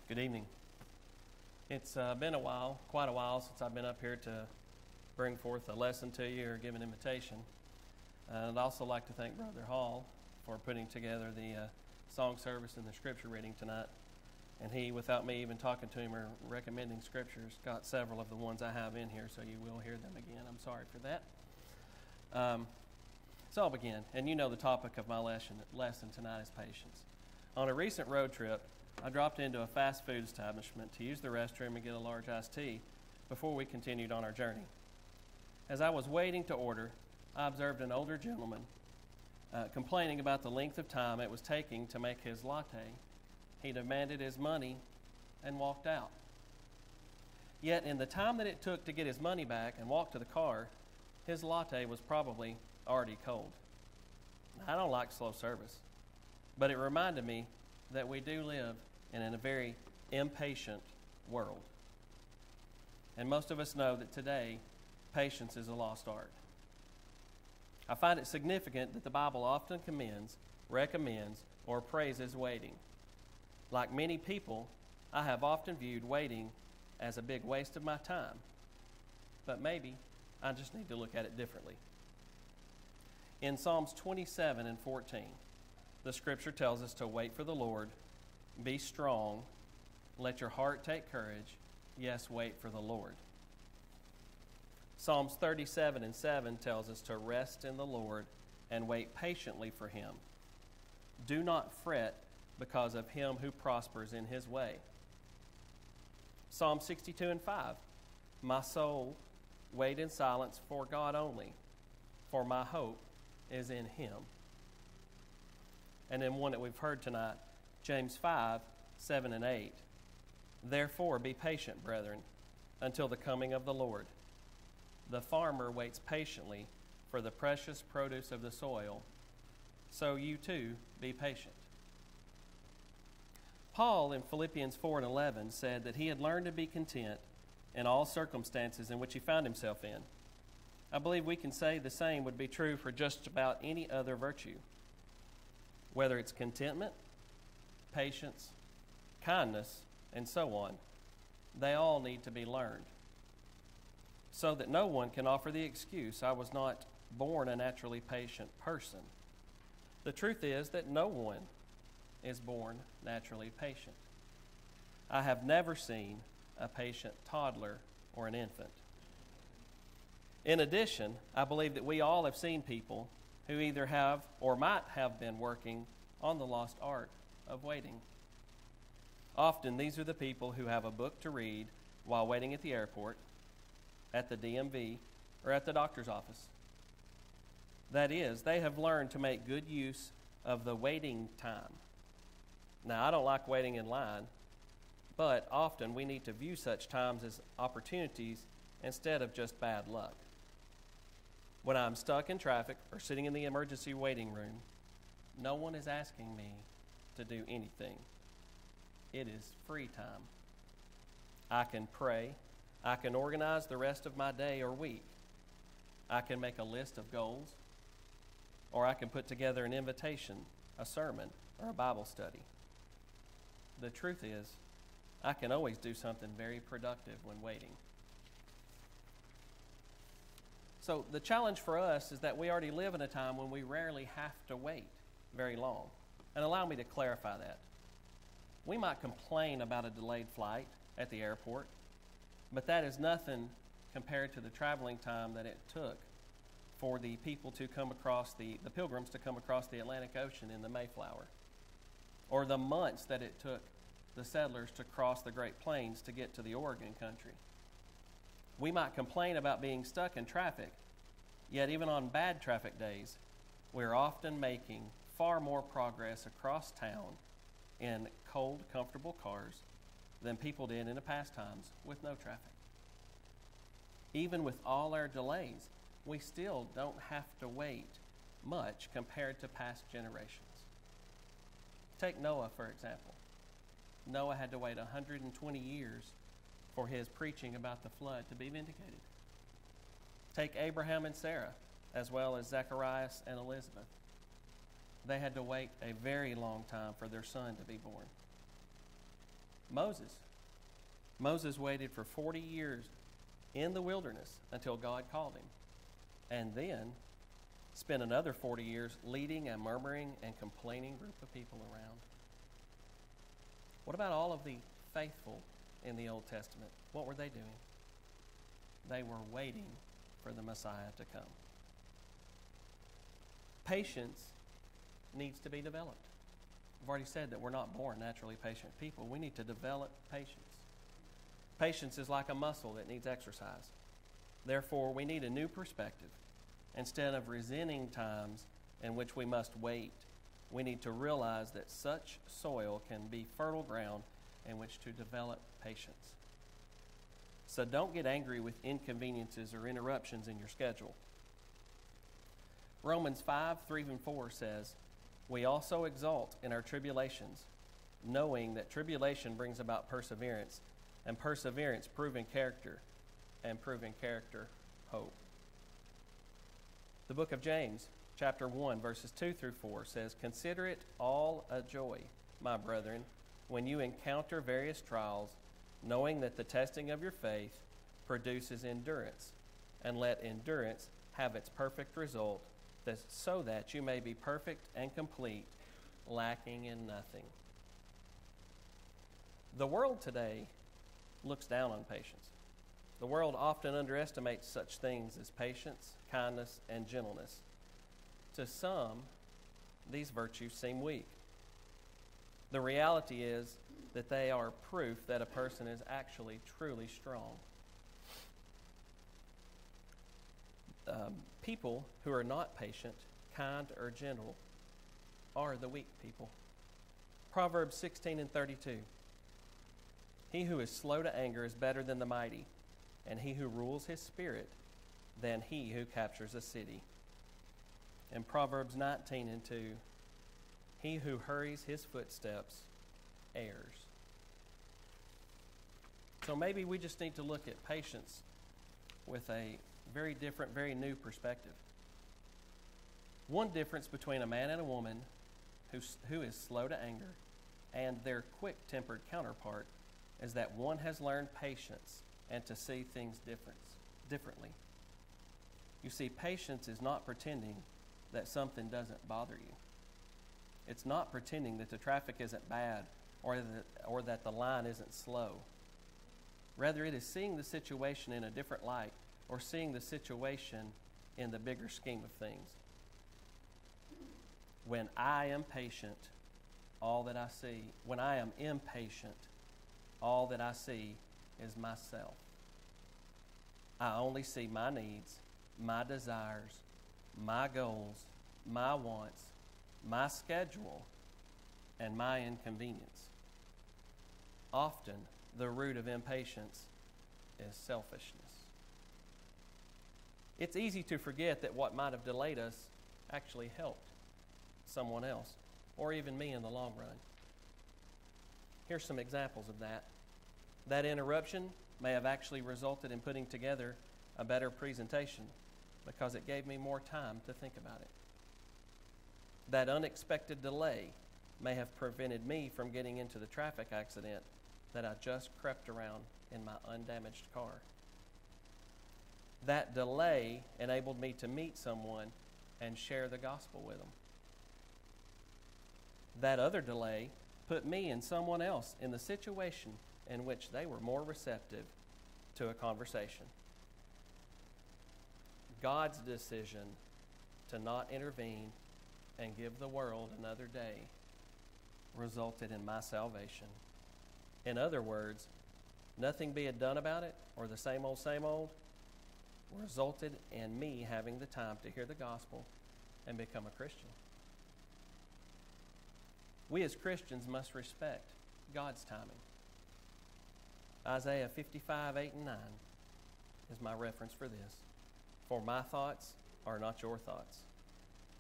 Good evening. It's been quite a while since I've been up here to bring forth a lesson to you or give an invitation. I'd also like to thank Brother Hall for putting together the song service and the scripture reading tonight. And he, without me even talking to him or recommending scriptures, got several of the ones I have in here, so you will hear them again. I'm sorry for that. So I'll begin. And you know the topic of my lesson tonight is patience. On a recent road trip, I dropped into a fast food establishment to use the restroom and get a large iced tea before we continued on our journey. As I was waiting to order, I observed an older gentleman complaining about the length of time it was taking to make his latte. He demanded his money and walked out. Yet in the time that it took to get his money back and walk to the car, his latte was probably already cold. I don't like slow service, but it reminded me that we do live in a very impatient world. And most of us know that today, patience is a lost art. I find it significant that the Bible often commends, recommends, or praises waiting. Like many people, I have often viewed waiting as a big waste of my time. But maybe I just need to look at it differently. In Psalms 27 and 14, the scripture tells us to wait for the Lord, be strong, let your heart take courage, yes, wait for the Lord. Psalms 37 and 7 tells us to rest in the Lord and wait patiently for him. Do not fret because of him who prospers in his way. Psalm 62 and 5, my soul, wait in silence for God only, for my hope is in him. And then one that we've heard tonight, James 5, 7 and 8. Therefore be patient, brethren, until the coming of the Lord. The farmer waits patiently for the precious produce of the soil, so you too be patient. Paul in Philippians 4 and 11 said that he had learned to be content in all circumstances in which he found himself in. I believe we can say the same would be true for just about any other virtue. Whether it's contentment, patience, kindness, and so on, they all need to be learned, so that no one can offer the excuse, I was not born a naturally patient person. The truth is that no one is born naturally patient. I have never seen a patient toddler or an infant. In addition, I believe that we all have seen people who either have or might have been working on the lost art of waiting. Often these are the people who have a book to read while waiting at the airport, at the DMV, or at the doctor's office. That is, they have learned to make good use of the waiting time. Now, I don't like waiting in line, but often we need to view such times as opportunities instead of just bad luck. When I'm stuck in traffic or sitting in the emergency waiting room, no one is asking me to do anything. It is free time. I can pray. I can organize the rest of my day or week. I can make a list of goals, or I can put together an invitation, a sermon, or a Bible study. The truth is, I can always do something very productive when waiting. So the challenge for us is that we already live in a time when we rarely have to wait very long. And allow me to clarify that. We might complain about a delayed flight at the airport, but that is nothing compared to the traveling time that it took for the people to come across, the pilgrims to come across the Atlantic Ocean in the Mayflower, or the months that it took the settlers to cross the Great Plains to get to the Oregon country. We might complain about being stuck in traffic, yet even on bad traffic days, we're often making far more progress across town in cold, comfortable cars than people did in the past times with no traffic. Even with all our delays, we still don't have to wait much compared to past generations. Take Noah, for example. Noah had to wait 120 years for his preaching about the flood to be vindicated. Take Abraham and Sarah, as well as Zacharias and Elizabeth. They had to wait a very long time for their son to be born. Moses waited for 40 years in the wilderness until God called him, and then spent another 40 years leading a murmuring and complaining group of people around. What about all of the faithful in the Old Testament? What were they doing? They were waiting for the Messiah to come. Patience needs to be developed. I've already said that we're not born naturally patient people. We need to develop patience. Patience is like a muscle that needs exercise. Therefore, we need a new perspective. Instead of resenting times in which we must wait, we need to realize that such soil can be fertile ground in which to develop patience. So don't get angry with inconveniences or interruptions in your schedule. Romans 5:3-4 says, "We also exult in our tribulations, knowing that tribulation brings about perseverance, and perseverance proven character, and proven character hope." The book of James, chapter 1, verses 2-4 says, "Consider it all a joy, my brethren, when you encounter various trials, knowing that the testing of your faith produces endurance, and let endurance have its perfect result, so that you may be perfect and complete, lacking in nothing." The world today looks down on patience. The world often underestimates such things as patience, kindness, and gentleness. To some, these virtues seem weak. The reality is that they are proof that a person is actually truly strong. People who are not patient, kind, or gentle are the weak people. Proverbs 16:32. "He who is slow to anger is better than the mighty, and he who rules his spirit than he who captures a city." And Proverbs 19:2. "He who hurries his footsteps errs." So maybe we just need to look at patience with a very different, very new perspective. One difference between a man and a woman who is slow to anger and their quick-tempered counterpart is that one has learned patience and to see things differently. You see, patience is not pretending that something doesn't bother you. It's not pretending that the traffic isn't bad or that the line isn't slow. Rather, it is seeing the situation in a different light, or seeing the situation in the bigger scheme of things. When I am impatient, all that I see is myself. I only see my needs, my desires, my goals, my wants, my schedule, and my inconvenience. Often, the root of impatience is selfishness. It's easy to forget that what might have delayed us actually helped someone else, or even me in the long run. Here's some examples of that. That interruption may have actually resulted in putting together a better presentation because it gave me more time to think about it. That unexpected delay may have prevented me from getting into the traffic accident that I just crept around in my undamaged car. That delay enabled me to meet someone and share the gospel with them. That other delay put me and someone else in the situation in which they were more receptive to a conversation. God's decision to not intervene and give the world another day resulted in my salvation. In other words, nothing being done about it, or the same old, resulted in me having the time to hear the gospel and become a Christian. We as Christians must respect God's timing. Isaiah 55:8-9 is my reference for this. "For my thoughts are not your thoughts,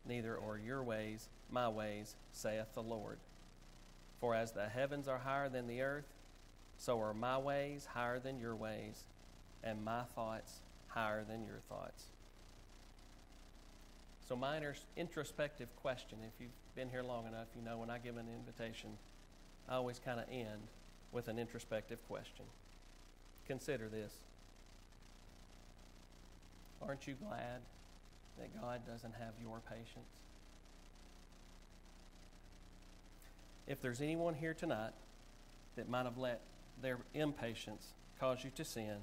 neither are your ways my ways, saith the Lord. For as the heavens are higher than the earth, so are my ways higher than your ways, and my thoughts higher than your thoughts." So my introspective question, if you've been here long enough, you know when I give an invitation, I always kind of end with an introspective question. Consider this. Aren't you glad that God doesn't have your patience? If there's anyone here tonight that might have let their impatience cause you to sin,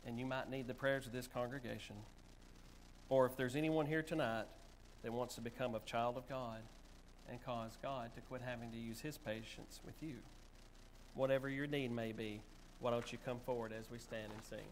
and you might need the prayers of this congregation, or if there's anyone here tonight that wants to become a child of God and cause God to quit having to use his patience with you, whatever your need may be, why don't you come forward as we stand and sing?